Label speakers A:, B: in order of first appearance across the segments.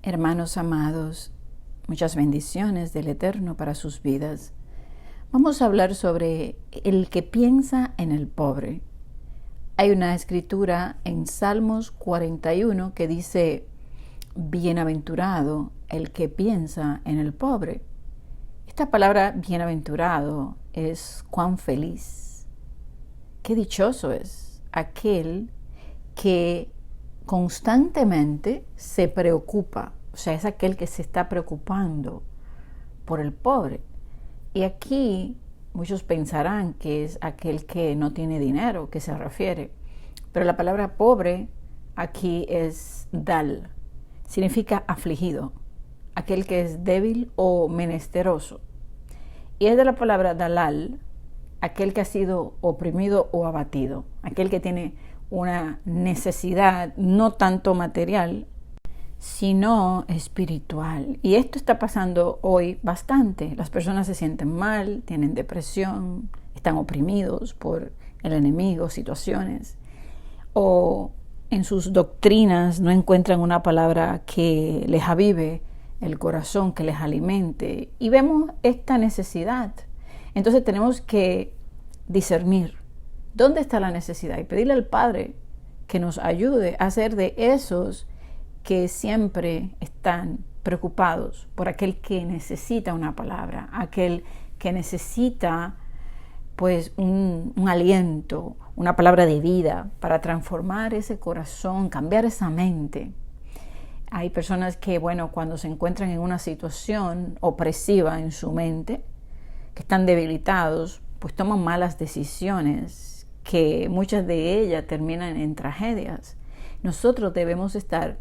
A: Hermanos amados, muchas bendiciones del Eterno para sus vidas. Vamos a hablar sobre el que piensa en el pobre. Hay una escritura en Salmos 41 que dice: bienaventurado el que piensa en el pobre. Esta palabra bienaventurado es cuán feliz. Qué dichoso es aquel que constantemente se preocupa, o sea, es aquel que se está preocupando por el pobre. Y aquí muchos pensarán que es aquel que no tiene dinero, que se refiere. Pero la palabra pobre aquí es dal, significa afligido, aquel que es débil o menesteroso. Y es de la palabra dalal, aquel que ha sido oprimido o abatido, aquel que tiene una necesidad no tanto material, sino espiritual. Y esto está pasando hoy bastante. Las personas se sienten mal, tienen depresión, están oprimidos por el enemigo, situaciones, o en sus doctrinas no encuentran una palabra que les avive el corazón, que les alimente. Y vemos esta necesidad. Entonces tenemos que discernir dónde está la necesidad y pedirle al Padre que nos ayude a ser de esos que siempre están preocupados por aquel que necesita una palabra, aquel que necesita pues un aliento, una palabra de vida para transformar ese corazón, cambiar esa mente. Hay personas que, cuando se encuentran en una situación opresiva en su mente, que están debilitados, pues toman malas decisiones, que muchas de ellas terminan en tragedias. Nosotros debemos estar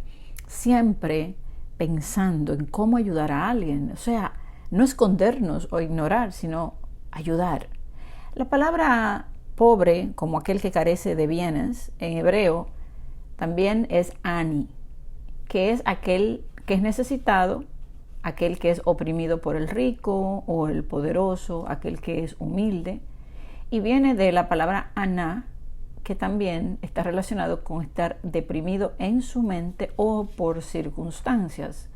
A: siempre pensando en cómo ayudar a alguien, o sea, no escondernos o ignorar, sino ayudar. La palabra pobre, como aquel que carece de bienes, en hebreo, también es ani, que es aquel que es necesitado, aquel que es oprimido por el rico o el poderoso, aquel que es humilde. Y viene de la palabra aná, que también está relacionado con estar deprimido en su mente o por circunstancias.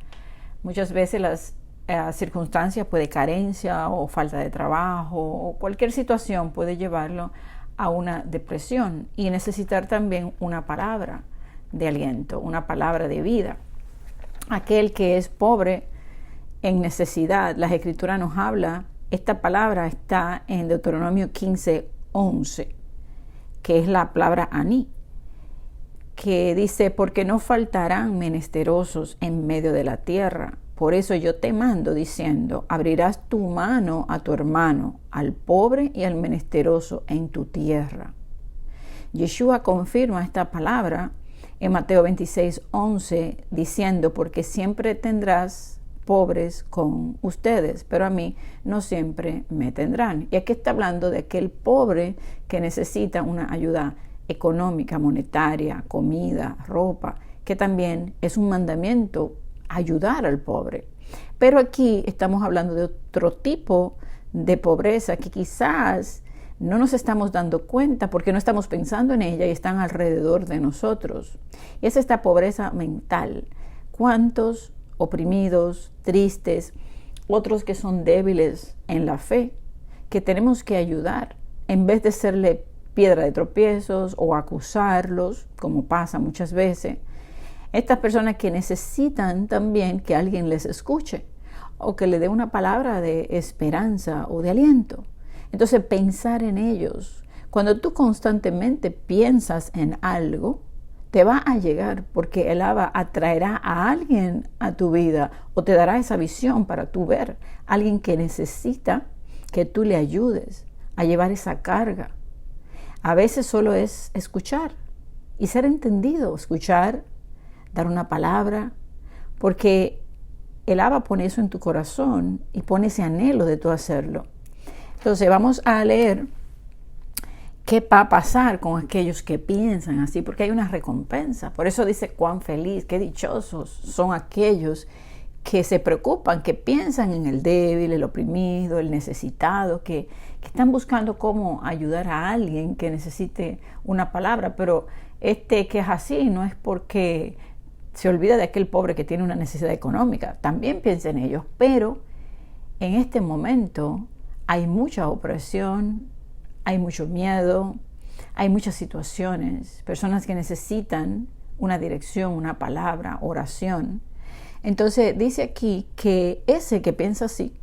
A: Muchas veces las circunstancias, puede carencia o falta de trabajo o cualquier situación puede llevarlo a una depresión y necesitar también una palabra de aliento, una palabra de vida. Aquel que es pobre en necesidad, las Escrituras nos habla. Esta palabra está en Deuteronomio 15:11, que es la palabra aní, que dice: porque no faltarán menesterosos en medio de la tierra. Por eso yo te mando diciendo: abrirás tu mano a tu hermano, al pobre y al menesteroso en tu tierra. Yeshua confirma esta palabra en Mateo 26:11, diciendo: porque siempre tendrás pobres con ustedes, pero a mí no siempre me tendrán. Y aquí está hablando de aquel pobre que necesita una ayuda económica, monetaria, comida, ropa, que también es un mandamiento ayudar al pobre. Pero aquí estamos hablando de otro tipo de pobreza que quizás no nos estamos dando cuenta porque no estamos pensando en ella y están alrededor de nosotros. Y es esta pobreza mental. ¿Cuántos oprimidos, tristes, otros que son débiles en la fe, que tenemos que ayudar en vez de serle piedra de tropiezos o acusarlos, como pasa muchas veces? Estas personas que necesitan también que alguien les escuche o que le dé una palabra de esperanza o de aliento. Entonces, pensar en ellos. Cuando tú constantemente piensas en algo, te va a llegar, porque el Abba atraerá a alguien a tu vida o te dará esa visión para tú ver a alguien que necesita que tú le ayudes a llevar esa carga. A veces solo es escuchar y ser entendido, escuchar, dar una palabra, porque el Abba pone eso en tu corazón y pone ese anhelo de tú hacerlo. Entonces vamos a leer qué va a pasar con aquellos que piensan así, porque hay una recompensa. Por eso dice: cuán feliz, qué dichosos son aquellos que se preocupan, que piensan en el débil, el oprimido, el necesitado, que están buscando cómo ayudar a alguien que necesite una palabra. Pero que es así no es porque se olvida de aquel pobre que tiene una necesidad económica. También piensa en ellos, pero en este momento hay mucha opresión, hay mucho miedo, hay muchas situaciones, personas que necesitan una dirección, una palabra, oración. Entonces dice aquí que ese que piensa así,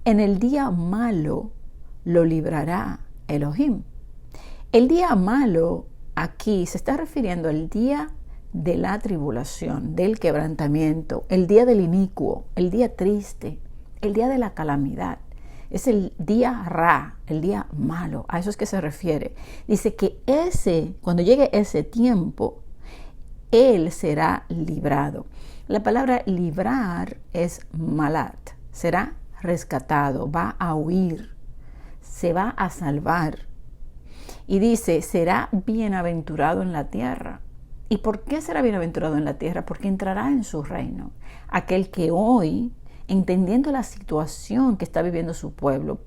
A: en el día malo lo librará Elohim. El día malo aquí se está refiriendo al día de la tribulación, del quebrantamiento, el día del inicuo, el día triste, el día de la calamidad. Es el día Ra, el día malo. A eso es que se refiere. Dice que cuando llegue ese tiempo, él será librado. La palabra librar es malat. Será rescatado, va a huir, se va a salvar. Y dice, será bienaventurado en la tierra. ¿Y por qué será bienaventurado en la tierra? Porque entrará en su reino. Aquel que hoy, entendiendo la situación que está viviendo su pueblo,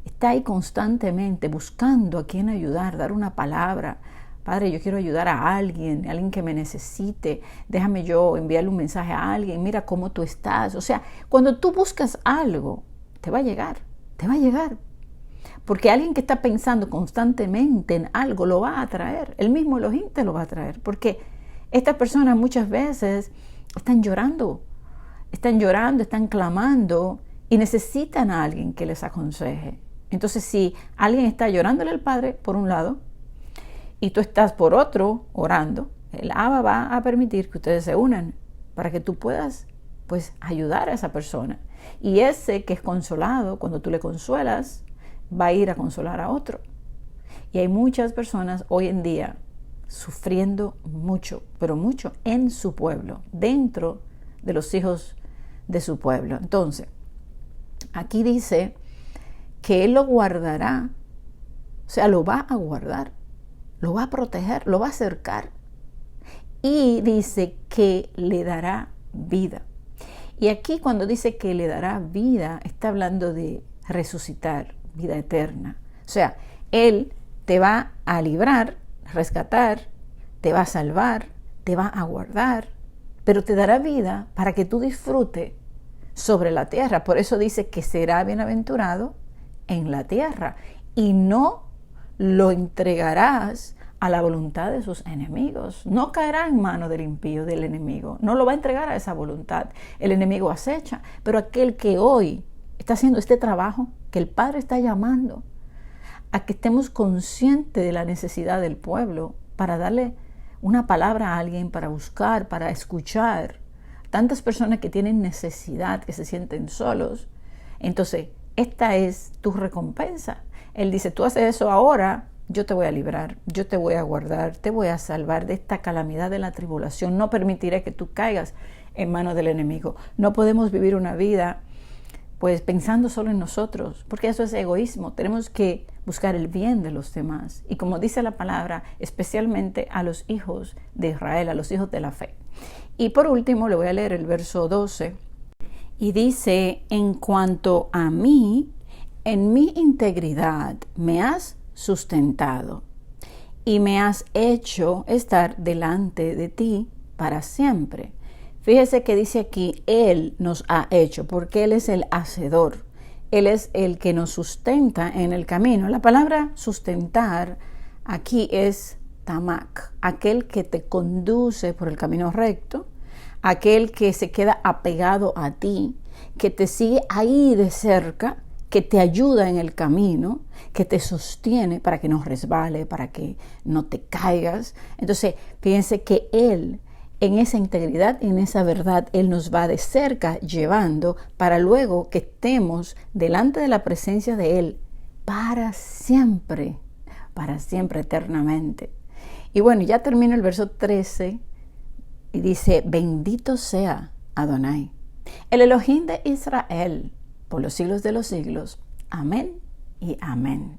A: está ahí constantemente buscando a quién ayudar, dar una palabra. Padre, yo quiero ayudar a alguien que me necesite. Déjame yo enviarle un mensaje a alguien. Mira cómo tú estás. O sea, cuando tú buscas algo, te va a llegar. Porque alguien que está pensando constantemente en algo lo va a atraer. El mismo Elohim te lo va a traer. Porque estas personas muchas veces están llorando, están clamando y necesitan a alguien que les aconseje. Entonces, si alguien está llorándole al Padre, por un lado, y tú estás por otro orando, el Abba va a permitir que ustedes se unan para que tú puedas, pues, ayudar a esa persona. Y ese que es consolado, cuando tú le consuelas, va a ir a consolar a otro. Y hay muchas personas hoy en día sufriendo mucho, pero mucho en su pueblo, dentro de los hijos de su pueblo. Entonces, aquí dice que Él lo guardará, o sea, lo va a guardar, lo va a proteger, lo va a acercar. Y dice que le dará vida. Y aquí cuando dice que le dará vida, está hablando de resucitar, vida eterna. O sea, Él te va a librar, rescatar, te va a salvar, te va a guardar, pero te dará vida para que tú disfrutes sobre la tierra. Por eso dice que será bienaventurado en la tierra y no lo entregarás a la voluntad de sus enemigos. No caerá en manos del impío, del enemigo. No lo va a entregar a esa voluntad. El enemigo acecha, pero aquel que hoy está haciendo este trabajo, que el Padre está llamando a que estemos conscientes de la necesidad del pueblo para darle una palabra a alguien, para buscar, para escuchar. Tantas personas que tienen necesidad, que se sienten solos. Entonces, esta es tu recompensa. Él dice, tú haces eso ahora, yo te voy a librar, yo te voy a guardar, te voy a salvar de esta calamidad de la tribulación. No permitiré que tú caigas en manos del enemigo. No podemos vivir una vida pues pensando solo en nosotros, porque eso es egoísmo. Tenemos que buscar el bien de los demás. Y como dice la palabra, especialmente a los hijos de Israel, a los hijos de la fe. Y por último, le voy a leer el verso 12. Y dice, en cuanto a mí, en mi integridad me has sustentado y me has hecho estar delante de ti para siempre. Fíjese que dice aquí, Él nos ha hecho, porque Él es el hacedor. Él es el que nos sustenta en el camino. La palabra sustentar aquí es tamak, aquel que te conduce por el camino recto, aquel que se queda apegado a ti, que te sigue ahí de cerca, que te ayuda en el camino, que te sostiene para que no resbale, para que no te caigas. Entonces, fíjense que Él, en esa integridad, en esa verdad, Él nos va de cerca llevando para luego que estemos delante de la presencia de Él para siempre, eternamente. Y bueno, ya termina el verso 13 y dice, bendito sea Adonai, el Elohim de Israel, por los siglos de los siglos. Amén y amén.